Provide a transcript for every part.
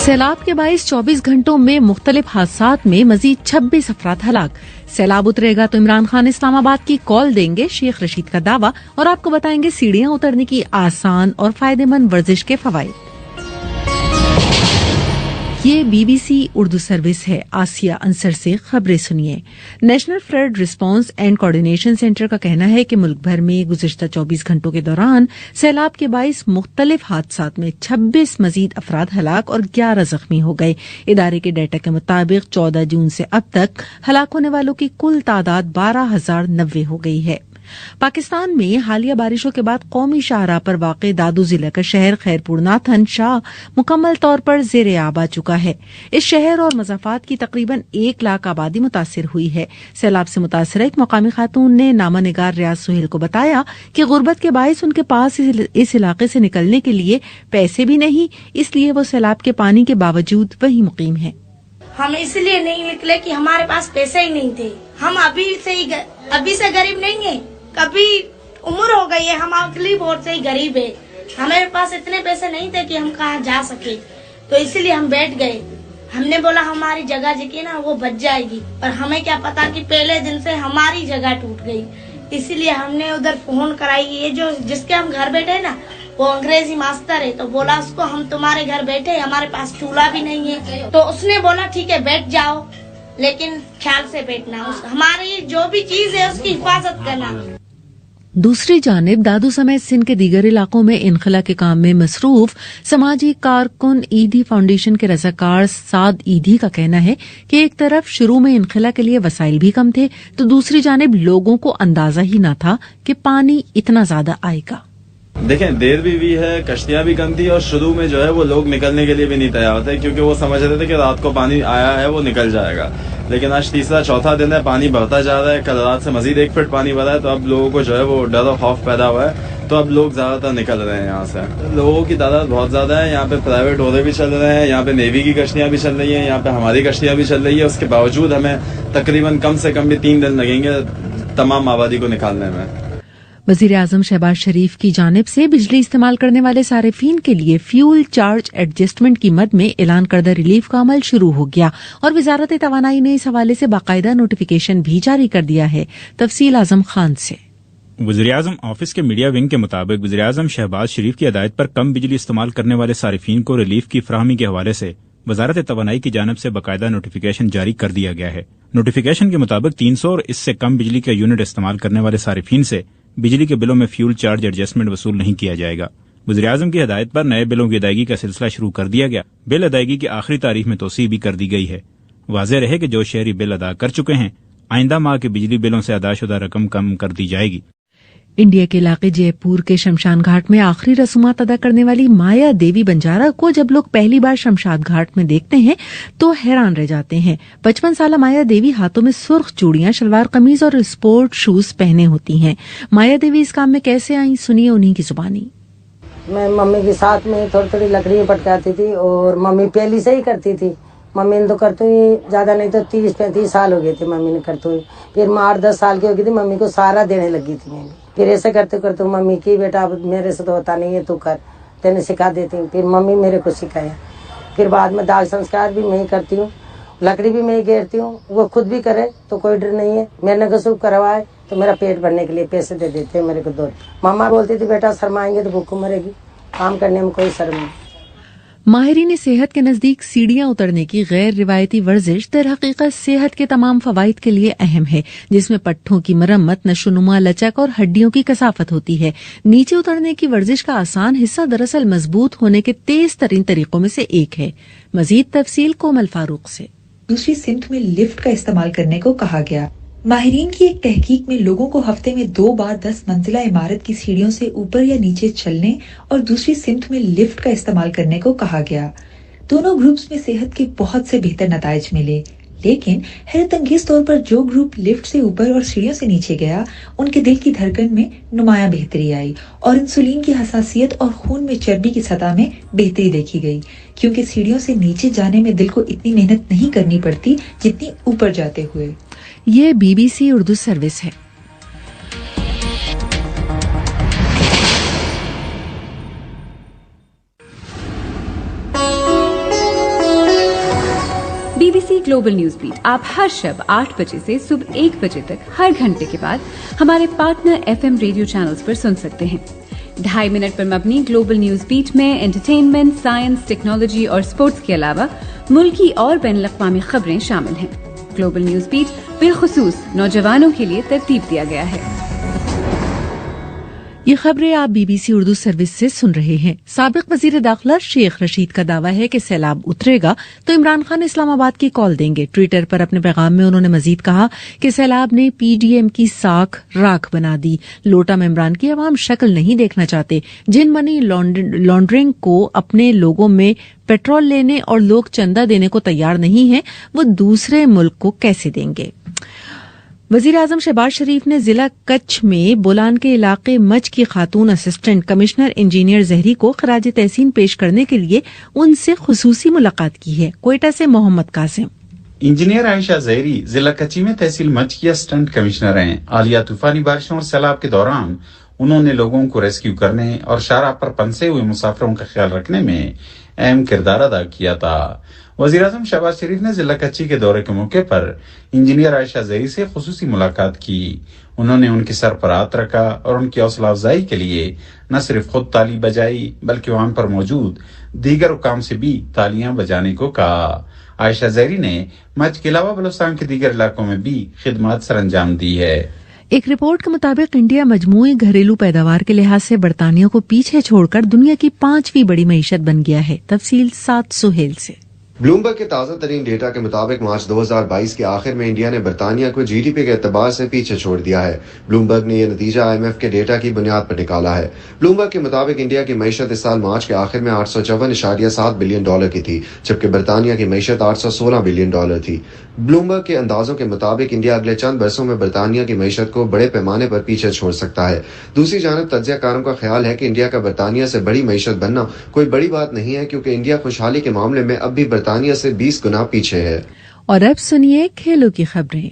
سیلاب کے باعث 24 گھنٹوں میں مختلف حادثات میں مزید 26 افراد ہلاک. سیلاب اترے گا تو عمران خان اسلام آباد کی کال دیں گے، شیخ رشید کا دعویٰ، اور آپ کو بتائیں گے سیڑھیاں اترنے کی آسان اور فائدہ مند ورزش کے فوائد. یہ BBC اردو سروس ہے. آسیہ انصر سے خبریں سنیے. National flood response and coordination centre کا کہنا ہے کہ ملک بھر میں گزشتہ 24 گھنٹوں کے دوران سیلاب کے باعث مختلف حادثات میں 26 مزید افراد ہلاک اور 11 زخمی ہو گئے. ادارے کے ڈیٹا کے مطابق 14 جون سے اب تک ہلاک ہونے والوں کی کل تعداد 12,090 ہو گئی ہے. پاکستان میں حالیہ بارشوں کے بعد قومی شاہراہ پر واقع دادو ضلع کا شہر خیرپور ناتھن شاہ مکمل طور پر زیر آب آ چکا ہے. اس شہر اور مضافات کی تقریباً 1 لاکھ آبادی متاثر ہوئی ہے. سیلاب سے متاثرہ ایک مقامی خاتون نے نامہ نگار ریاض سہیل کو بتایا کہ غربت کے باعث ان کے پاس اس علاقے سے نکلنے کے لیے پیسے بھی نہیں، اس لیے وہ سیلاب کے پانی کے باوجود وہیں مقیم ہیں. ہم اس لیے نہیں نکلے کہ ہمارے پاس پیسے ہی نہیں تھے. ہم ابھی سے غریب نہیں ہیں، کبھی عمر ہو گئی ہے، ہم اگلی بہت سے ہی غریب ہے. ہمارے پاس اتنے پیسے نہیں تھے کہ ہم کہاں جا سکے، تو اسی لیے ہم بیٹھ گئے. ہم نے بولا ہماری جگہ جی نا وہ بچ جائے گی، پر ہمیں کیا پتا کہ پہلے دن سے ہماری جگہ ٹوٹ گئی. اسی لیے ہم نے ادھر فون کرائی. یہ جو جس کے ہم گھر بیٹھے نا وہ انگریزی ماسٹر ہے، تو بولا اس کو ہم تمہارے گھر بیٹھے، ہمارے پاس چولہا بھی نہیں ہے. تو اس نے بولا ٹھیک ہے بیٹھ جاؤ، لیکن خیال سے بیٹھنا، ہماری جو بھی چیز ہے اس کی حفاظت کرنا. دوسری جانب دادو سمیت سندھ کے دیگر علاقوں میں انخلا کے کام میں مصروف سماجی کارکن ایدھی فاؤنڈیشن کے رضاکار سعد ایدھی کا کہنا ہے کہ ایک طرف شروع میں انخلا کے لیے وسائل بھی کم تھے، تو دوسری جانب لوگوں کو اندازہ ہی نہ تھا کہ پانی اتنا زیادہ آئے گا. دیکھیں دیر بھی ہوئی ہے، کشتیاں بھی کم تھی، اور شروع میں جو ہے وہ لوگ نکلنے کے لیے بھی نہیں تیار تھے، کیونکہ وہ سمجھ رہے تھے کہ رات کو پانی آیا ہے وہ نکل جائے گا. لیکن آج تیسرا چوتھا دن ہے، پانی بڑھتا جا رہا ہے. کل رات سے مزید 1 فٹ پانی بڑھا ہے، تو اب لوگوں کو جو ہے وہ ڈر و خوف پیدا ہوا ہے. تو اب لوگ زیادہ تر نکل رہے ہیں یہاں سے. لوگوں کی تعداد بہت زیادہ ہے. یہاں پہ پرائیویٹ عہدے بھی چل رہے ہیں، یہاں پہ نیوی کی کشتیاں بھی چل رہی ہیں، یہاں پہ ہماری کشتیاں بھی چل رہی ہیں. اس کے باوجود ہمیں تقریباً کم سے کم بھی 3 دن لگیں گے تمام آبادی کو نکالنے میں. وزیر اعظم شہباز شریف کی جانب سے بجلی استعمال کرنے والے صارفین کے لیے فیول چارج ایڈجسٹمنٹ کی مد میں اعلان کردہ ریلیف کا عمل شروع ہو گیا، اور وزارت توانائی نے اس حوالے سے باقاعدہ نوٹیفیکیشن بھی جاری کر دیا ہے. تفصیل اعظم خان سے. وزیراعظم آفس کے میڈیا ونگ کے مطابق وزیراعظم شہباز شریف کی ہدایت پر کم بجلی استعمال کرنے والے صارفین کو ریلیف کی فراہمی کے حوالے سے وزارت توانائی کی جانب سے باقاعدہ نوٹیفیکیشن جاری کر دیا گیا ہے. نوٹیفیکیشن کے مطابق 300 اور اس سے کم بجلی کا یونٹ استعمال کرنے والے صارفین سے بجلی کے بلوں میں فیول چارج ایڈجسٹمنٹ وصول نہیں کیا جائے گا. وزیراعظم کی ہدایت پر نئے بلوں کی ادائیگی کا سلسلہ شروع کر دیا گیا. بل ادائیگی کی آخری تاریخ میں توسیع بھی کر دی گئی ہے. واضح رہے کہ جو شہری بل ادا کر چکے ہیں آئندہ ماہ کے بجلی بلوں سے ادا شدہ رقم کم کر دی جائے گی. انڈیا کے علاقے جے پور کے شمشان گھاٹ میں آخری رسومات ادا کرنے والی مایا دیوی بنجارا کو جب لوگ پہلی بار شمشاد گھاٹ میں دیکھتے ہیں تو حیران رہ جاتے ہیں. 55 سالہ مایا دیوی ہاتھوں میں سرخ چوڑیاں، شلوار قمیض اور اسپورٹ شوز پہنے ہوتی ہیں. مایا دیوی اس کام میں کیسے آئیں، سنیے انہی کی زبانی. میں ممی کے ساتھ میں تھوڑی تھوڑی لکڑی پٹکاتی تھی، اور ممی پہلی سے ہی کرتی تھی. ممی نے تو کرتے ہوئی زیادہ نہیں تو 30-35 سال ہو گئے تھے ممی نے کرتے ہوئی. پھر میں 8-10 سال کی ہو گئی تھی، ممی کو سارا دینے لگی تھی. میں پھر ایسے کرتے کرتے ممی کی بیٹا اب میرے سے تو ہوتا نہیں ہے، تو کر، تینے سکھا دیتی ہوں. پھر ممی میرے کو سکھایا. پھر بعد میں داغ سنسکار بھی میں ہی کرتی ہوں، لکڑی بھی میں ہی گھیرتی ہوں. وہ خود بھی کرے تو کوئی ڈر نہیں ہے. میں نے کسو کروائے تو میرا پیٹ بھرنے کے لیے پیسے دے دیتے ہیں میرے کو. 2 ماما بولتی تھی بیٹا شرمائیں گے تو بھوک مرے گی، کام کرنے میں کوئی شرم نہیں. ماہرین صحت کے نزدیک سیڑھیاں اترنے کی غیر روایتی ورزش در حقیقت صحت کے تمام فوائد کے لیے اہم ہے، جس میں پٹھوں کی مرمت، نشوونما، لچک اور ہڈیوں کی کثافت ہوتی ہے. نیچے اترنے کی ورزش کا آسان حصہ دراصل مضبوط ہونے کے تیز ترین طریقوں میں سے ایک ہے. مزید تفصیل کومل فاروق سے. دوسری سمت میں لفٹ کا استعمال کرنے کو کہا گیا. ماہرین کی ایک تحقیق میں لوگوں کو ہفتے میں 2 بار 10 منزلہ عمارت کی سیڑھیوں سے اوپر یا نیچے چلنے اور دوسری سمت میں لفٹ کا استعمال کرنے کو کہا گیا. دونوں گروپس میں صحت کے بہت سے بہتر نتائج ملے، لیکن حیرت انگیز طور پر جو گروپ لفٹ سے اوپر اور سیڑھیوں سے نیچے گیا ان کے دل کی دھڑکن میں نمایاں بہتری آئی، اور انسولین کی حساسیت اور خون میں چربی کی سطح میں بہتری دیکھی گئی، کیونکہ سیڑھیوں سے نیچے جانے میں دل کو اتنی محنت نہیں کرنی پڑتی جتنی اوپر جاتے ہوئے. یہ BBC اردو سروس ہے. BBC ग्लोबल न्यूज बीट आप हर शब 8 बजे से सुबह 1 बजे तक हर घंटे के बाद हमारे पार्टनर FM रेडियो चैनल्स पर सुन सकते हैं। 2.5 मिनट पर मबनी ग्लोबल न्यूज बीट में एंटरटेनमेंट, साइंस, टेक्नोलॉजी और स्पोर्ट्स के अलावा मुल्की और बैनुल-अक़वामी खबरें शामिल हैं। ग्लोबल न्यूज बीट बिलखुसूस नौजवानों के लिए तरतीब दिया गया है। ये खबरें आप BBC उर्दू सर्विस से सुन रहे हैं। साबिक वजीर दाखिला शेख रशीद का दावा है कि सैलाब उतरेगा तो इमरान खान इस्लामाबाद की कॉल देंगे। ट्विटर पर अपने पैगाम में उन्होंने मजीद कहा कि सैलाब ने PDM की साख राख बना दी। लोटा में इमरान की अवाम शक्ल नहीं देखना चाहते। जिन मनी लॉन्ड्रिंग को अपने लोगों में पेट्रोल लेने और लोग चंदा देने को तैयार नहीं है, वो दूसरे मुल्क को कैसे देंगे। वजीर आजम शहबाज शरीफ ने जिला कच्छ में बोलान के इलाके मच की खातून असिस्टेंट कमिश्नर इंजीनियर जहरी को खराज तहसीन पेश करने के लिए उनसे खुसूसी मुलाकात की है। कोयटा से मोहम्मद कासिम। इंजीनियर आयशा जहरी जिला कच्ची में तहसील मच की असिस्टेंट कमिश्नर हैं। हालिया तूफानी बारिशों और सैलाब के दौरान उन्होंने लोगों को रेस्क्यू करने और शाहराह पर फंसे हुए मुसाफिरों का ख्याल रखने में अहम किरदार अदा किया था। वजीर आजम शहबाज शरीफ ने जिला कच्ची के दौरे के मौके पर इंजीनियर आयशा जहरी से खुसूसी मुलाकात की। उन्होंने उनके सर पर हाथ रखा और उनकी हौसला अफजाई के लिए न सिर्फ खुद ताली बजाई बल्कि वहां पर मौजूद दीगर हुकाम से भी तालियां बजाने को कहा। आयशा जहरी ने मच के अलावा बलूचिस्तान के दीगर इलाकों में भी खिदमत सरअंजाम दी है। एक रिपोर्ट के मुताबिक इंडिया मजमूई घरेलू पैदावार के लिहाज से बरतानिया को पीछे छोड़कर दुनिया की 5वीं बड़ी मईशत बन गया है। तफसील साथ सुहेल से। ब्लूमबर्ग के ताज़ा तरीन डेटा के मुताबिक मार्च 2022 के आखिर में इंडिया ने बरतानिया को GDP के एतबार से पीछे छोड़ दिया है। ब्लूमबर्ग ने यह नतीजा IMF के डेटा की बुनियाद पर निकाला है। ब्लूमबर्ग के मुताबिक इंडिया की मईशत इस साल मार्च के आखिर में $854.7 बिलियन की थी, जबकि बरतानिया की मईशत $816 बिलियन थी। ब्लूमबर्ग के अंदाजों के मुताबिक इंडिया अगले चंद बरसों में बरतानिया की मईशत को बड़े पैमाने पर पीछे छोड़ सकता है। दूसरी जानब तज्ज़ियाकारों का ख्याल है कि इंडिया का बरतानिया से बड़ी मईशत बनना कोई बड़ी बात नहीं है, क्योंकि इंडिया खुशहाली के मामले में अब भी बरतानिया से 20 गुना पीछे है। और अब सुनिए खेलों की खबरें।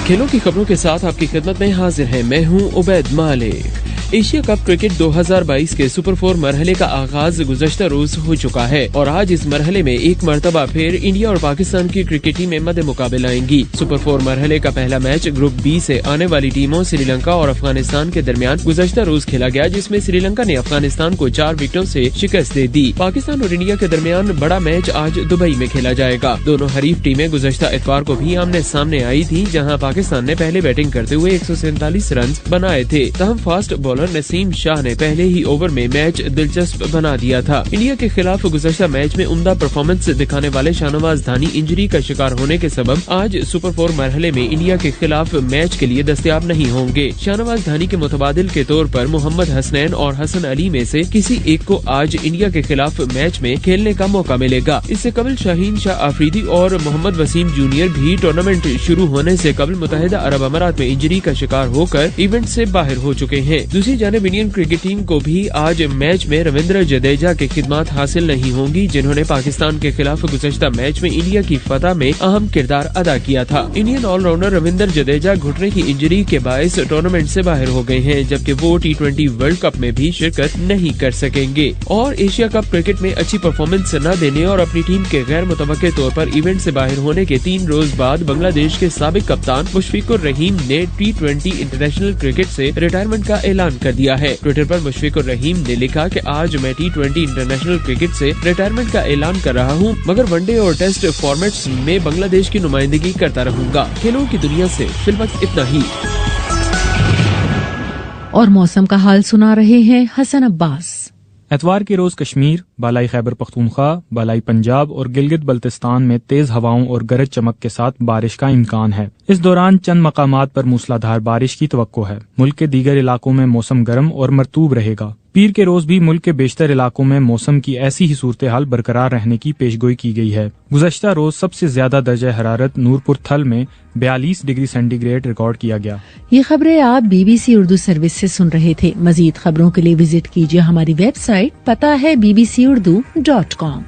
खेलों की खबरों के साथ आपकी खिदमत में हाजिर है, मैं हूं उबैद मालिक। एशिया कप क्रिकेट 2022 के सुपर 4 मरहले का आगाज गुज़श्ता रोज हो चुका है और आज इस मरहले में एक मरतबा फिर इंडिया और पाकिस्तान की क्रिकेट टीमें मद्दे मुकाबला आएंगी। सुपर 4 मरहले का पहला मैच ग्रुप बी से आने वाली टीमों श्रीलंका और अफगानिस्तान के दरमियान गुज़श्ता रोज खेला गया, जिसमें श्रीलंका ने अफगानिस्तान को 4 विकेटों से शिकस्त दे दी। पाकिस्तान और इंडिया के दरमियान बड़ा मैच आज दुबई में खेला जाएगा। दोनों हरीफ टीमें गुज़श्ता इतवार को भी आमने सामने आई थी, जहाँ पाकिस्तान ने पहले बैटिंग करते हुए 147 रन बनाए थे। तहम फास्ट बॉलर नसीम शाह ने पहले ही ओवर में मैच दिलचस्प बना दिया था। इंडिया के खिलाफ गुज़श्ता मैच में उम्दा परफॉर्मेंस दिखाने वाले शाहनवाज धानी इंजरी का शिकार होने के सबब आज सुपर 4 मरहले में इंडिया के खिलाफ मैच के लिए दस्तयाब नहीं होंगे। शाहनवाज धानी के मुतबादिल के तौर पर मोहम्मद हसनैन और हसन अली में से किसी एक को आज इंडिया के खिलाफ मैच में खेलने का मौका मिलेगा। इससे कबल शाहीन शाह आफरीदी और मोहम्मद वसीम जूनियर भी टूर्नामेंट शुरू होने से कबल मुत्तहिदा अरब अमारात में इंजरी का शिकार होकर इवेंट से बाहर हो चुके हैं। दूसरी जानिब इंडियन क्रिकेट टीम को भी आज मैच में रविंद्र जडेजा की खिदमत हासिल नहीं होंगी, जिन्होंने पाकिस्तान के खिलाफ गुज़श्ता मैच में इंडिया की फतह में अहम किरदार अदा किया था। इंडियन ऑलराउंडर रविंद्र जडेजा घुटने की इंजरी के बायस टूर्नामेंट से बाहर हो गए हैं, जबकि वो T20 वर्ल्ड कप में भी शिरकत नहीं कर सकेंगे। और एशिया कप क्रिकेट में अच्छी परफॉर्मेंस न देने और अपनी टीम के गैर मुतवक्के तौर पर इवेंट से बाहर होने के 3 रोज बाद बांग्लादेश के साबिक कप्तान मुशफिकुर रहीम ने T20 इंटरनेशनल क्रिकेट से रिटायरमेंट का ऐलान कर दिया है। ट्विटर पर मुशफिकुर रहीम ने लिखा कि आज मैं T20 इंटरनेशनल क्रिकेट से रिटायरमेंट का ऐलान कर रहा हूं, मगर वनडे और टेस्ट फॉर्मेट्स में बांग्लादेश की नुमाइंदगी करता रहूंगा। खेलों की दुनिया से फिलहाल इतना ही। और मौसम का हाल सुना रहे हैं हसन अब्बास। एतवार के रोज कश्मीर, बालाई खैबर पख्तूनख्वा, बालाई पंजाब और गिलगित बल्तिस्तान में तेज हवाओं और गरज चमक के साथ बारिश का इम्कान है। इस दौरान चंद मकामात पर मूसलाधार बारिश की तवक्को है। मुल्क के दीगर इलाकों में मौसम गर्म और मरतूब रहेगा। पीर के रोज भी मुल्क के बेशतर इलाकों में मौसम की ऐसी ही सूरत हाल बरकरार रहने की पेशगोई की गई है। गुज़श्ता रोज सबसे ज्यादा दर्जा हरारत नूरपुर थल में 42 डिग्री सेंटीग्रेड रिकॉर्ड किया गया। ये खबरें आप BBC उर्दू सर्विस से सुन रहे थे। मजीद खबरों के लिए विजिट कीजिए हमारी वेबसाइट, पता है bbcurdu.com।